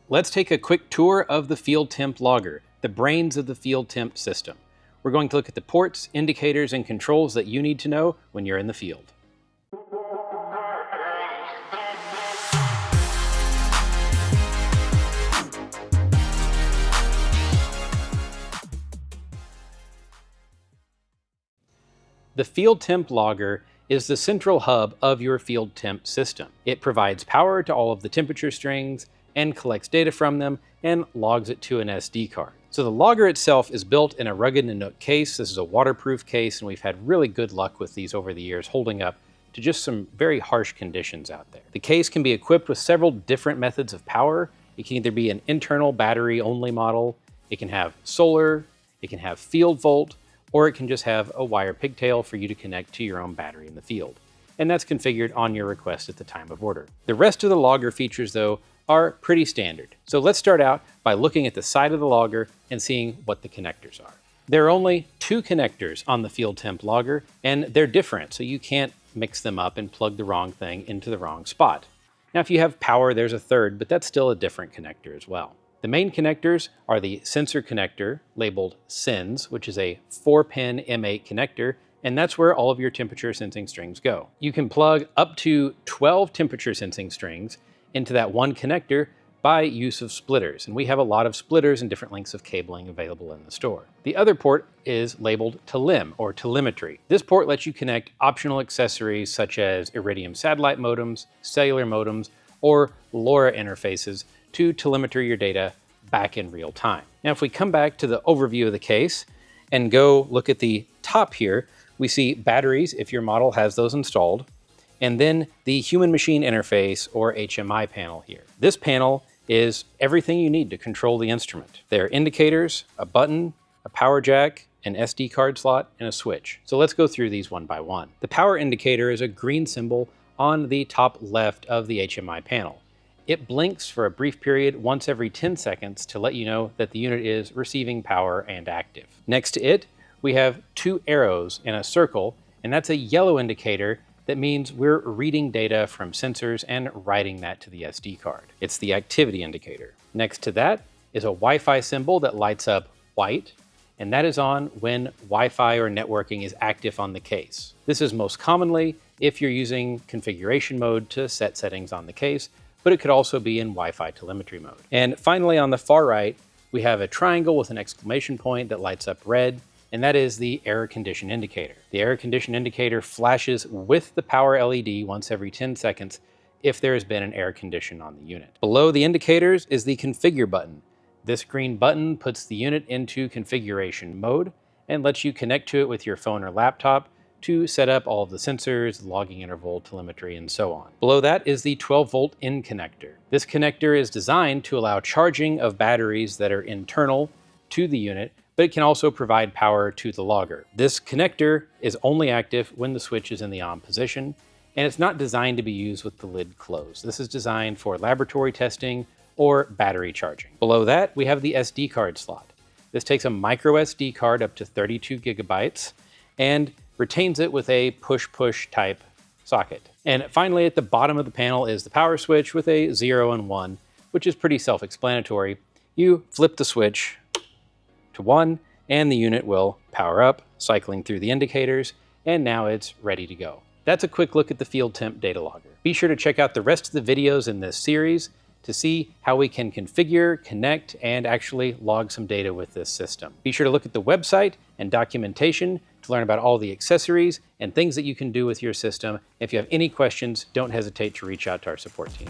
Let's take a quick tour of the Field Temp Logger, the brains of the Field Temp system. We're going to look at the ports, indicators, and controls that you need to know when you're in the field. The Field Temp Logger is the central hub of your Field Temp system. It provides power to all of the temperature strings and collects data from them and logs it to an SD card. So the logger itself is built in a rugged Nanook case. This is a waterproof case, and we've had really good luck with these over the years, holding up to just some very harsh conditions out there. The case can be equipped with several different methods of power. It can either be an internal battery only model, it can have solar, it can have field volt, or it can just have a wire pigtail for you to connect to your own battery in the field. And that's configured on your request at the time of order. The rest of the logger features, though, are pretty standard. So let's start out by looking at the side of the logger and seeing what the connectors are. There are only 2 connectors on the Field Temp Logger, and they're different, so you can't mix them up and plug the wrong thing into the wrong spot. Now, if you have power, there's a third, but that's still a different connector as well. The main connectors are the sensor connector, labeled SENS, which is a 4-pin M8 connector, and that's where all of your temperature sensing strings go. You can plug up to 12 temperature sensing strings into that one connector by use of splitters, and we have a lot of splitters and different lengths of cabling available in the store. The other port is labeled TELEM, or telemetry. This port lets you connect optional accessories such as Iridium satellite modems, cellular modems, or LoRa interfaces to telemetry your data back in real time. Now, if we come back to the overview of the case and go look at the top here, we see batteries if your model has those installed, and then the human machine interface, or HMI panel here. This panel is everything you need to control the instrument. There are indicators, a button, a power jack, an SD card slot, and a switch. So let's go through these one by one. The power indicator is a green symbol on the top left of the HMI panel. It blinks for a brief period once every 10 seconds to let you know that the unit is receiving power and active. Next to it, we have 2 arrows in a circle, and that's a yellow indicator that means we're reading data from sensors and writing that to the SD card. It's the activity indicator. Next to that is a Wi-Fi symbol that lights up white, and that is on when Wi-Fi or networking is active on the case. This is most commonly if you're using configuration mode to set settings on the case, but it could also be in Wi-Fi telemetry mode. And finally, on the far right, we have a triangle with an exclamation point that lights up red, and that is the error condition indicator. The error condition indicator flashes with the power LED once every 10 seconds if there has been an error condition on the unit. Below the indicators is the configure button. This green button puts the unit into configuration mode and lets you connect to it with your phone or laptop to set up all of the sensors, logging interval, telemetry, and so on. Below that is the 12-volt in connector. This connector is designed to allow charging of batteries that are internal to the unit, but it can also provide power to the logger. This connector is only active when the switch is in the on position, and it's not designed to be used with the lid closed. This is designed for laboratory testing or battery charging. Below that, we have the SD card slot. This takes a micro SD card up to 32 gigabytes and retains it with a push-push type socket. And finally, at the bottom of the panel is the power switch with a 0 and 1, which is pretty self-explanatory. You flip the switch to 1, and the unit will power up, cycling through the indicators, and now it's ready to go. That's a quick look at the Field Temp data logger. Be sure to check out the rest of the videos in this series to see how we can configure, connect, and actually log some data with this system. Be sure to look at the website and documentation to learn about all the accessories and things that you can do with your system. If you have any questions, don't hesitate to reach out to our support team.